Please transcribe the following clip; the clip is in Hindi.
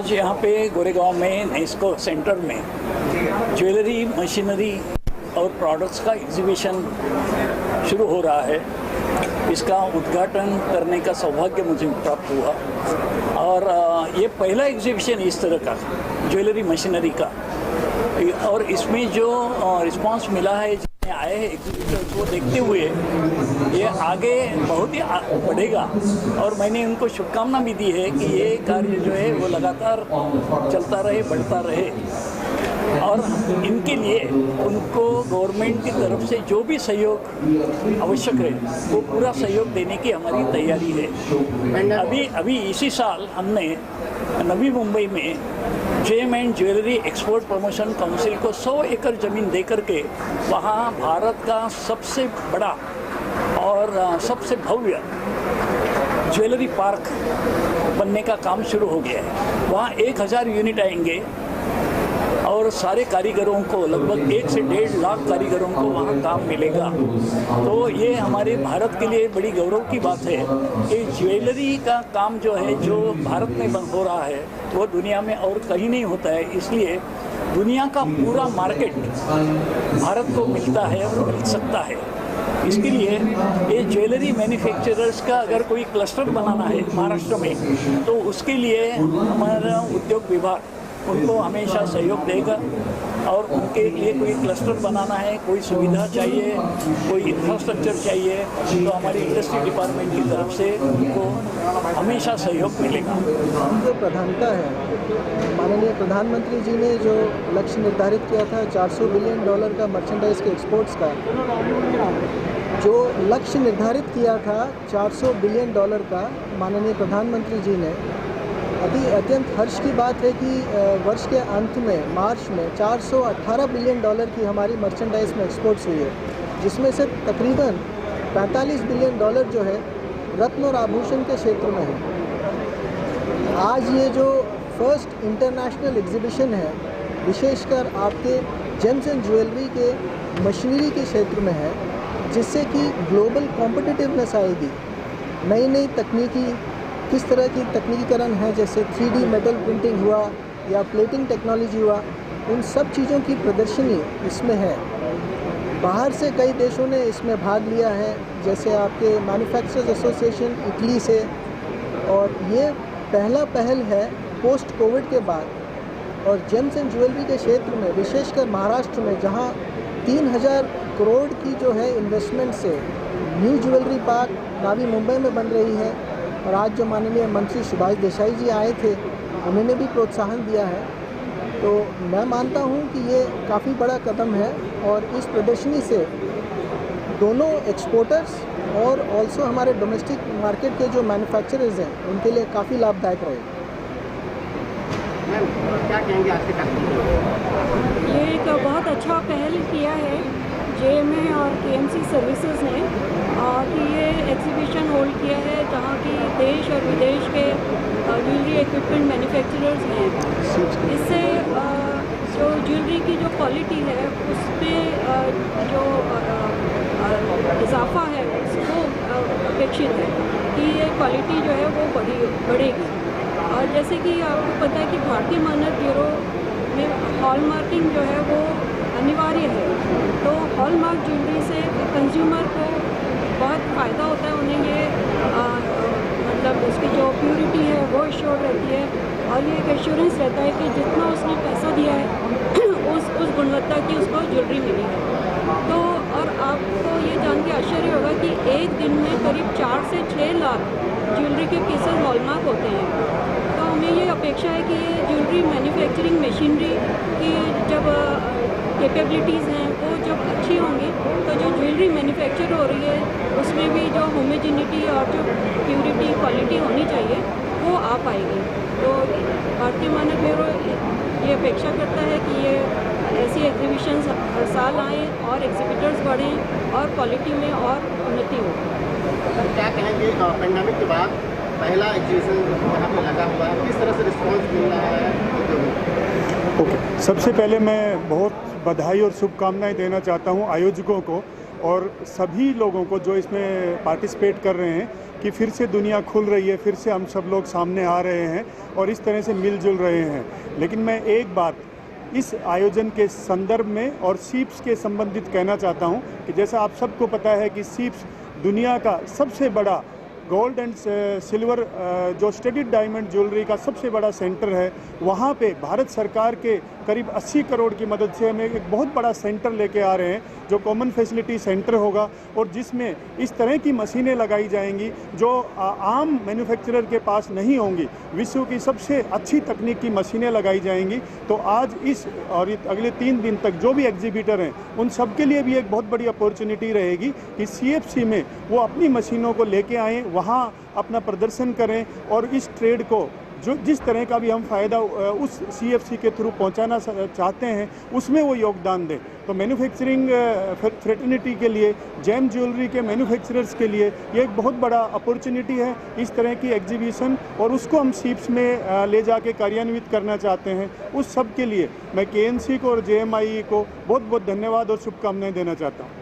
आज यहाँ पे गोरेगांव में नेस्को सेंटर में ज्वेलरी, मशीनरी और प्रोडक्ट्स का एग्जीबिशन शुरू हो रहा है। इसका उद्घाटन करने का सौभाग्य मुझे प्राप्त हुआ और ये पहला एग्जीबिशन इस तरह का ज्वेलरी मशीनरी का, और इसमें जो रिस्पांस मिला है, जितने आए हैं एग्जीबिटर्स, वो देखते हुए ये आगे बहुत ही बढ़ेगा। और मैंने उनको शुभकामना भी दी है कि ये कार्य जो है वो लगातार चलता रहे, बढ़ता रहे, और इनके लिए उनको गवर्नमेंट की तरफ से जो भी सहयोग आवश्यक है वो पूरा सहयोग देने की हमारी तैयारी है। अभी इसी साल हमने नवी मुंबई में gem and jewellery export promotion council को 100 एकड़ ज़मीन दे करके वहाँ भारत का सबसे बड़ा और सबसे भव्य ज्वेलरी पार्क बनने का काम शुरू हो गया है। वहाँ 1000 यूनिट आएंगे और सारे कारीगरों को, लगभग 1 से 1.5 लाख कारीगरों को वहाँ काम मिलेगा। तो ये हमारे भारत के लिए बड़ी गौरव की बात है कि ज्वेलरी का काम जो है, जो भारत में हो रहा है, वो दुनिया में और कहीं नहीं होता है। इसलिए दुनिया का पूरा मार्केट भारत को मिलता है और मिल सकता है। इसके लिए ये ज्वेलरी मैन्युफैक्चरर्स का अगर कोई क्लस्टर बनाना है महाराष्ट्र में, तो उसके लिए हमारा उद्योग विभाग उनको हमेशा सहयोग देगा। और उनके लिए कोई क्लस्टर बनाना है, कोई सुविधा चाहिए, कोई इंफ्रास्ट्रक्चर चाहिए, तो हमारी इंडस्ट्री डिपार्टमेंट की तरफ से उनको हमेशा सहयोग मिलेगा। जो प्रधानता है, माननीय प्रधानमंत्री जी ने जो लक्ष्य निर्धारित किया था $400 बिलियन का मर्चेंडाइज के एक्सपोर्ट्स का, जो लक्ष्य निर्धारित किया था $400 बिलियन का माननीय प्रधानमंत्री जी ने, अभी अत्यंत हर्ष की बात है कि वर्ष के अंत में मार्च में $418 बिलियन की हमारी मर्चेंडाइज में एक्सपोर्ट्स हुई है, जिसमें से तकरीबन $45 बिलियन जो है रत्न और आभूषण के क्षेत्र में है। आज ये जो फर्स्ट इंटरनेशनल एग्जीबिशन है, विशेषकर आपके जेम्स एंड ज्वेलरी के मशीनरी के क्षेत्र में है, जिससे कि ग्लोबल कॉम्पिटिटिवनेस आएगी। नई नई तकनीकी, किस तरह की तकनीकीकरण है, जैसे 3D मेटल प्रिंटिंग हुआ या प्लेटिंग टेक्नोलॉजी हुआ, उन सब चीज़ों की प्रदर्शनी इसमें है। बाहर से कई देशों ने इसमें भाग लिया है, जैसे आपके मैन्युफैक्चरर्स एसोसिएशन इटली से, और ये पहला पहल है पोस्ट कोविड के बाद। और जेम्स एंड ज्वेलरी के क्षेत्र में, विशेषकर महाराष्ट्र में, जहाँ 3000 करोड़ की जो है इन्वेस्टमेंट से न्यू ज्वेलरी पार्क नवी मुंबई में बन रही है। और आज जो माननीय मंत्री सुभाष देसाई जी आए थे, उन्होंने भी प्रोत्साहन दिया है। तो मैं मानता हूं कि ये काफ़ी बड़ा कदम है, और इस प्रदर्शनी से दोनों एक्सपोर्टर्स और ऑल्सो हमारे डोमेस्टिक मार्केट के जो मैन्युफैक्चरर्स हैं, उनके लिए काफ़ी लाभदायक रहेगा। क्या कहेंगे आज के कार्यक्रम? ये एक बहुत अच्छा पहल किया है JMA और KMC सर्विसेज ने, कि ये एग्जीबिशन होल्ड किया है, जहाँ की देश और विदेश के ज्वेलरी इक्विपमेंट मैन्युफैक्चरर्स हैं। इससे जो ज्वेलरी की जो क्वालिटी है, उसमें जो इजाफा है, उसको अपेक्षित है कि ये क्वालिटी जो है वो बढ़ेगी। और जैसे कि आपको पता है कि भारतीय मानक ब्यूरो में हॉलमार्किंग जो है वो अनिवार्य है, तो हॉलमार्क ज्वेलरी से कंज्यूमर को बहुत फ़ायदा होता है। उन्हें ये मतलब उसकी जो प्योरिटी है वो एश्योर रहती है, और ये एक एश्योरेंस रहता है कि जितना उसने पैसा दिया है उस गुणवत्ता की उसको ज्वेलरी मिली है। तो और आपको ये जान के आश्चर्य होगा कि एक दिन में करीब 4 से 6 लाख ज्वेलरी के पीसेस हॉलमार्क होते हैं। तो हमें ये अपेक्षा है कि ये ज्वेलरी मैन्युफैक्चरिंग मशीनरी की जब कैपेबिलिटीज़ हैं वो जब अच्छी होंगी, तो जो ज्वेलरी ज्वेलरी मैन्युफैक्चर हो रही है उसमें भी जो होमोजेनिटी और जो प्योरिटी क्वालिटी होनी चाहिए वो आ पाएगी। तो भारतीय मानक ब्यूरो ये अपेक्षा करता है कि ये ऐसी एग्जीबिशंस हर साल आएँ और एग्जीबिटर्स बढ़ें और क्वालिटी में और उन्नति हो। सर क्या कहेंगे पेंडेमिक के बाद पहला एग्जीबिशन यहाँ पे लगा हुआ है, किस तरह से रिस्पॉन्स मिल रहा है? ओके, सबसे पहले मैं बहुत बधाई और शुभकामनाएं देना चाहता हूं आयोजकों को और सभी लोगों को जो इसमें पार्टिसिपेट कर रहे हैं कि फिर से दुनिया खुल रही है, फिर से हम सब लोग सामने आ रहे हैं और इस तरह से मिलजुल रहे हैं। लेकिन मैं एक बात इस आयोजन के संदर्भ में और सीप्स के संबंधित कहना चाहता हूं कि जैसा आप सबको पता है कि सीप्स दुनिया का सबसे बड़ा गोल्ड एंड सिल्वर जो स्टडीड डायमंड ज्वेलरी का सबसे बड़ा सेंटर है। वहाँ पे भारत सरकार के करीब 80 करोड़ की मदद से हमें एक बहुत बड़ा सेंटर लेके आ रहे हैं जो कॉमन फैसिलिटी सेंटर होगा और जिसमें इस तरह की मशीनें लगाई जाएंगी जो आम मैन्युफैक्चरर के पास नहीं होंगी। विश्व की सबसे अच्छी तकनीक की मशीनें लगाई जाएंगी। तो आज इस और अगले 3 दिन तक जो भी एग्जीबिटर हैं उन सब के लिए भी एक बहुत बड़ी अपॉर्चुनिटी रहेगी कि CFC में वो अपनी मशीनों को लेके आएँ, वहाँ अपना प्रदर्शन करें और इस ट्रेड को जो जिस तरह का भी हम फ़ायदा उस CFC के थ्रू पहुंचाना चाहते हैं उसमें वो योगदान दें। तो मैन्युफैक्चरिंग फ्रेटर्निटी के लिए, जेम ज्वेलरी के मैन्युफैक्चरर्स के लिए ये एक बहुत बड़ा अपॉर्चुनिटी है इस तरह की एग्जीबिशन, और उसको हम सीप्स में ले जाके कार्यान्वित करना चाहते हैं। उस सब के लिए मैं KNC को और JMI को बहुत बहुत धन्यवाद और शुभकामनाएं देना चाहता हूँ।